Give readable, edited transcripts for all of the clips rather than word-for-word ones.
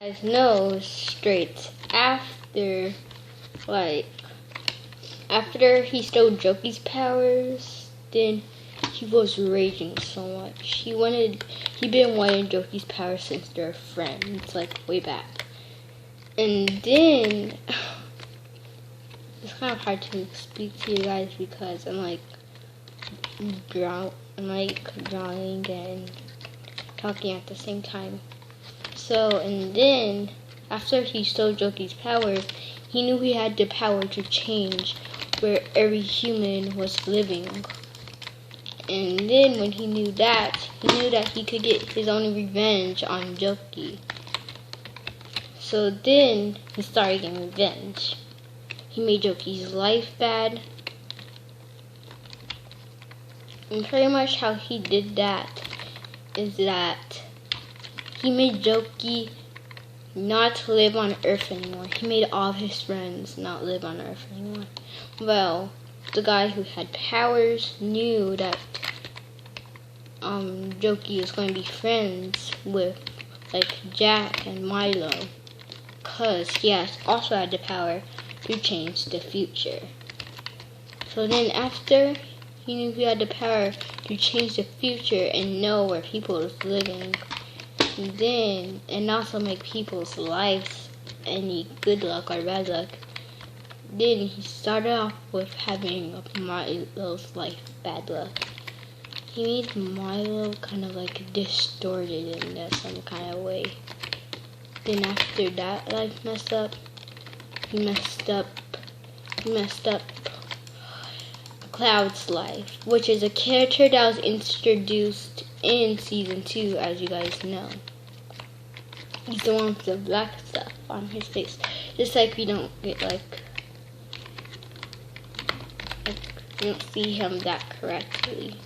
Guys know straight after, like, after he stole Joki's powers, then he was raging so much. He been wanting Joki's powers since they're friends, like way back. And then it's kind of hard to speak to you guys because I'm like drawing and talking at the same time. So, and then after he stole Joki's powers, he knew he had the power to change where every human was living. And then when he knew that he could get his own revenge on Joki. So then he started getting revenge. He made Joki's life bad. And pretty much how he did that is that he made Joki not live on Earth anymore. He made all of his friends not live on Earth anymore. Well, the guy who had powers knew that Joki was going to be friends with like Jack and Milo, cause he also had the power to change the future. So then after he knew he had the power to change the future and know where people was living, and also make people's lives any good luck or bad luck, then he started off with having Milo's life bad luck. He made Milo kind of like distorted in some kind of way. Then after that life messed up, he messed up Cloud's life, which is a character that was introduced in season 2, as you guys know. He's the one with the black stuff on his face, just like we don't get like we don't see him that correctly,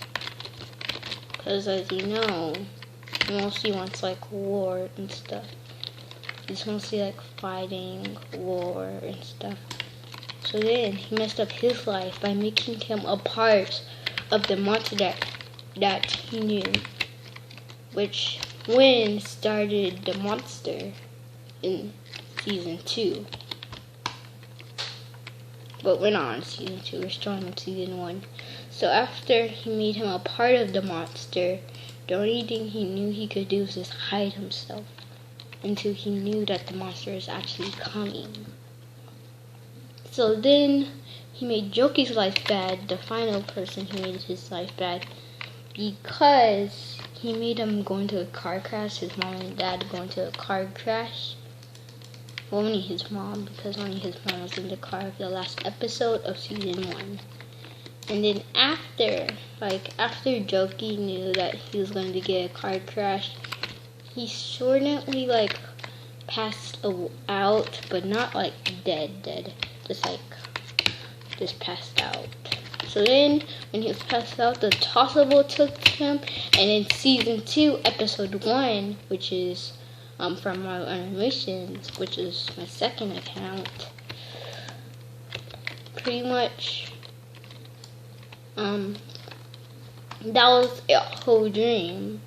because as you know, he mostly wants like war and stuff. He's mostly like fighting, war and stuff. So then he messed up his life by making him a part of the monster that he knew, which Win started the monster in season 2. But we're not on season 2, we're still on season 1. So after he made him a part of the monster, the only thing he knew he could do was just hide himself until he knew that the monster is actually coming. So then he made Joki's life bad, the final person he made his life bad, because he made him go into a car crash, his mom and dad go into a car crash. Well, only his mom, because only his mom was in the car of the last episode of season 1. And then after Joki knew that he was going to get a car crash, he shortly like passed out, but not like dead. Just passed out. So then, when he was passed out, the Tossable took him, and in season 2, episode 1, which is from my animations, which is my second account, pretty much, that was a whole dream.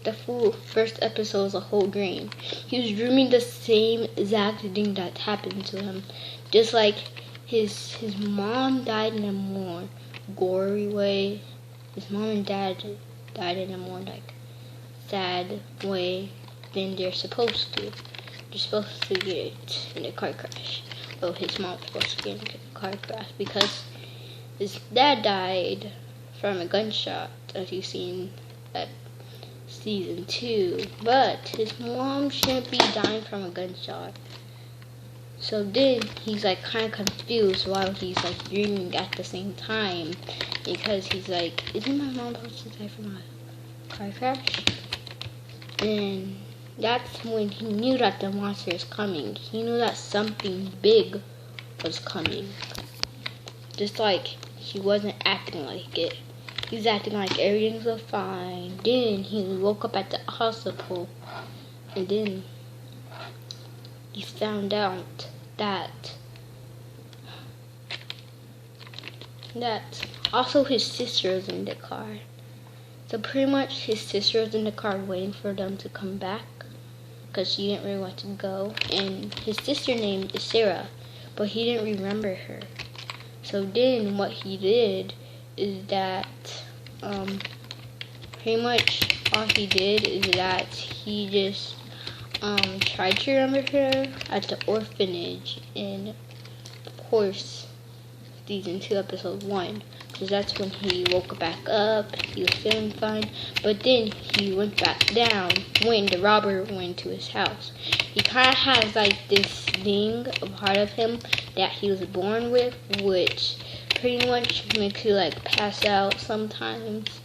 The full first episode was a whole dream. He was dreaming the same exact thing that happened to him. Just like his mom died in a more gory way. His mom and dad died in a more like sad way than they're supposed to. They're supposed to get in a car crash. Well, his mom's supposed to get in a car crash because his dad died from a gunshot, as you've seen at season 2. But his mom shouldn't be dying from a gunshot. So then he's like kind of confused while he's like dreaming at the same time, because he's like, isn't my mom supposed to die from a car crash? And that's when he knew that the monster is coming. He knew that something big was coming. Just like he wasn't acting like it. He's acting like everything's so fine. Then he woke up at the hospital, and then he found out that also his sister was in the car. So pretty much his sister was in the car waiting for them to come back. because she didn't really want to go. And his sister name is Sarah, but he didn't remember her. So then what he did is that pretty much all he did is that he just tried to remember her at the orphanage, and of course season 2 episode 1, because that's when he woke back up. He was feeling fine, but then he went back down when the robber went to his house. He kind of has like this thing, a part of him that he was born with, which pretty much makes you like pass out sometimes.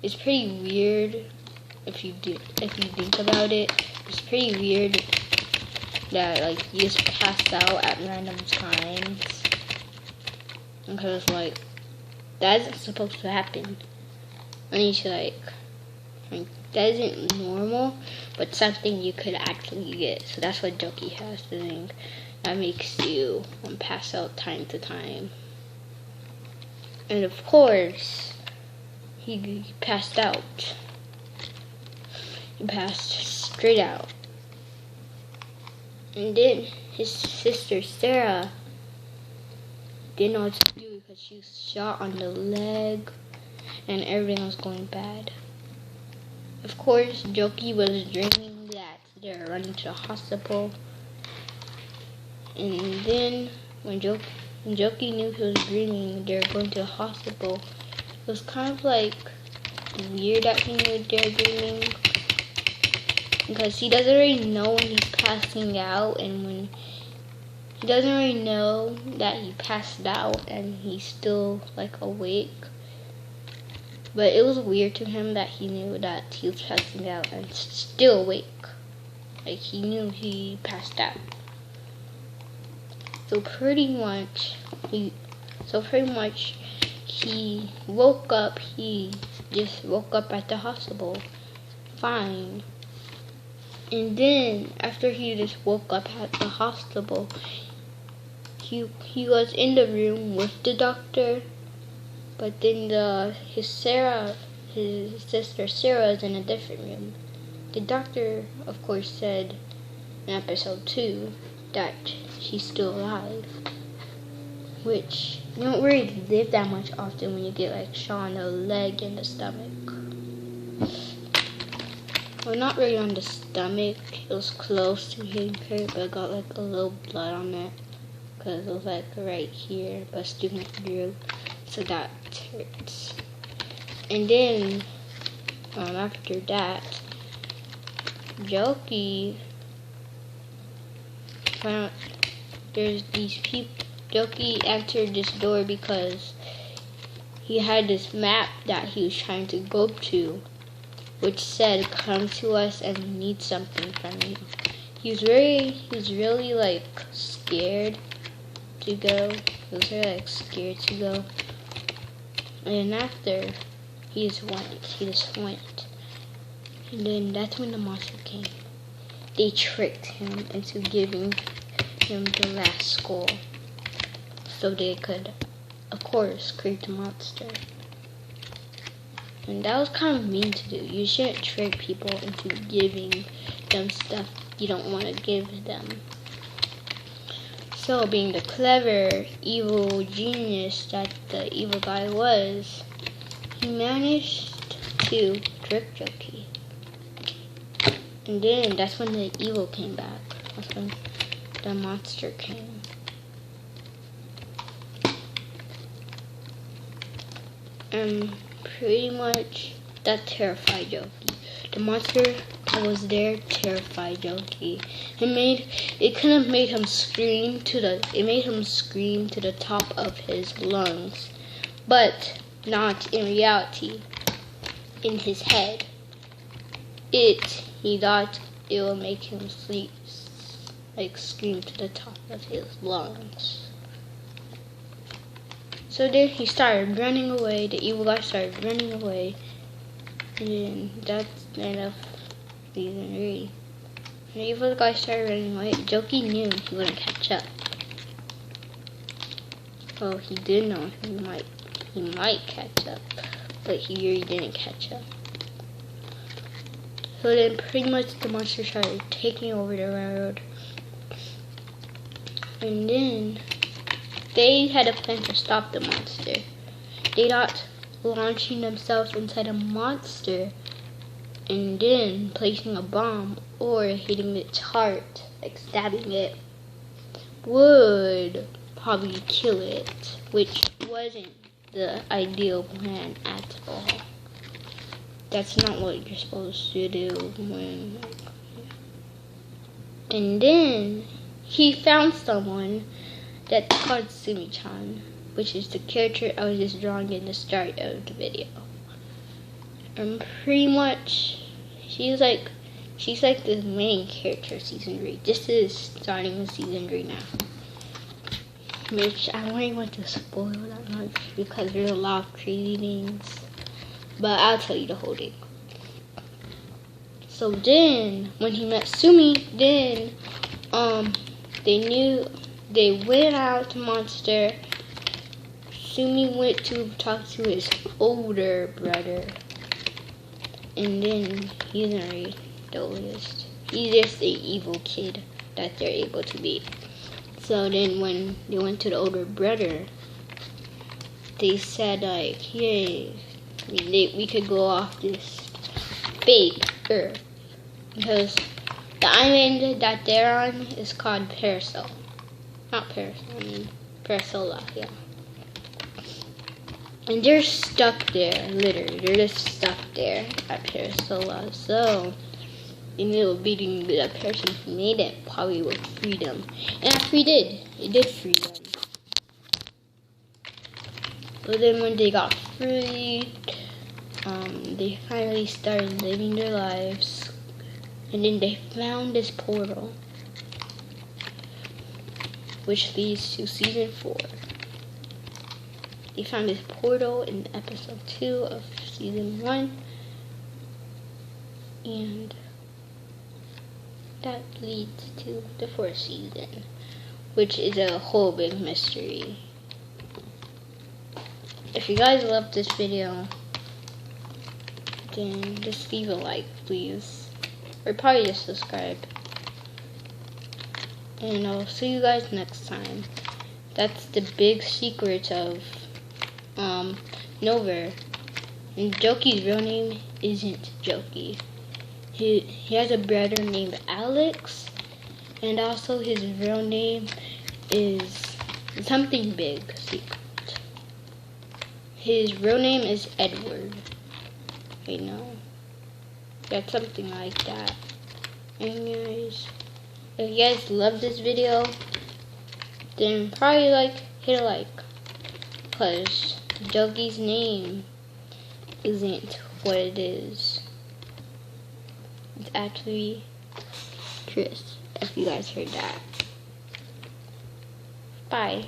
It's pretty weird if you think about it. It's pretty weird that like you just pass out at random times, because like that isn't supposed to happen. I need to like that isn't normal, but something you could actually get. So that's what Joki has, the thing that makes you pass out time to time. And of course, he passed out. He passed straight out. And then his sister Sarah didn't know what to do because she was shot on the leg and everything was going bad. Of course, Joki was dreaming that they were running to the hospital. And then when Joki knew he was dreaming they were going to the hospital, it was kind of like weird that he knew they were dreaming, because he doesn't really know when he's passing out, and when he doesn't really know that he passed out and he's still like awake. But it was weird to him that he knew that he was passing out and still awake. Like he knew he passed out. So pretty much he woke up. He just woke up at the hospital, fine. And then after he just woke up at the hospital, he was in the room with the doctor. But then his sister Sarah is in a different room. The doctor, of course, said in episode 2 that she's still alive, which you don't really live that much often when you get like shot on the leg and the stomach. Well, not really on the stomach. It was close to hitting her, but I got like a little blood on it because it was like right here, but still went through. So that hurts. And then after that, Joki found out there's these people. Joki entered this door because he had this map that he was trying to go to, which said, "Come to us and we need something from you." He was really like scared to go. He was really like scared to go. And after he just went. And then that's when the monster came. They tricked him into giving him the last skull, so they could, of course, create the monster. And that was kind of mean to do. You shouldn't trick people into giving them stuff you don't want to give them. So, being the clever, evil genius that the evil guy was, he managed to trick Joki. And then that's when the evil came back. That's when the monster came. And pretty much that terrified Joki. The monster that was there terrified Joki. It kind of made him scream to the top of his lungs, but not in reality. In his head, he thought it would make him sleep, like scream to the top of his lungs. So then he started running away. The evil guy started running away. And that's the end of season 3. The evil guy started running away. Joki knew he wouldn't catch up. Well, he did know he might catch up, but he really didn't catch up. So then pretty much the monster started taking over the road. And then they had a plan to stop the monster. They not launching themselves inside a monster and then placing a bomb or hitting its heart, like stabbing it, would probably kill it, which wasn't the ideal plan at all. That's not what you're supposed to do when... And then he found someone that's called Sumi-chan, which is the character I was just drawing in the start of the video. And pretty much she's like the main character of season 3. This is starting in season 3 now. Which I don't want to spoil that much because there's a lot of crazy things. But I'll tell you the whole thing. So then, when he met Sumi, then they went out to monster. Sumi went to talk to his older brother. And then he isn't really the oldest. He's just an evil kid that they're able to beat. So then when they went to the older brother, they said like, yay, we could go off this fake Earth. Because the island that they're on is called Parasol. Not Parasol, I mean Parasola, yeah. And they're stuck there, literally. They're just stuck there at Parasola. So, in the middle of beating the person who made it, probably would free them. And actually did. It did free them. But then when they got free, they finally started living their lives. And then they found this portal, which leads to season 4. They found this portal in episode 2 of season 1. And that leads to the 4th season, which is a whole big mystery. If you guys love this video, then just leave a like, please. Or probably just subscribe. And I'll see you guys next time. That's the big secret of Nover. And Joki's real name isn't Joki. He has a brother named Alex, and also his real name is something big secret. His real name is Edward. I know. That's something like that. Anyways, if you guys love this video, then probably hit a like. Cause Joki's name isn't what it is. It's actually Chris, if you guys heard that. Bye.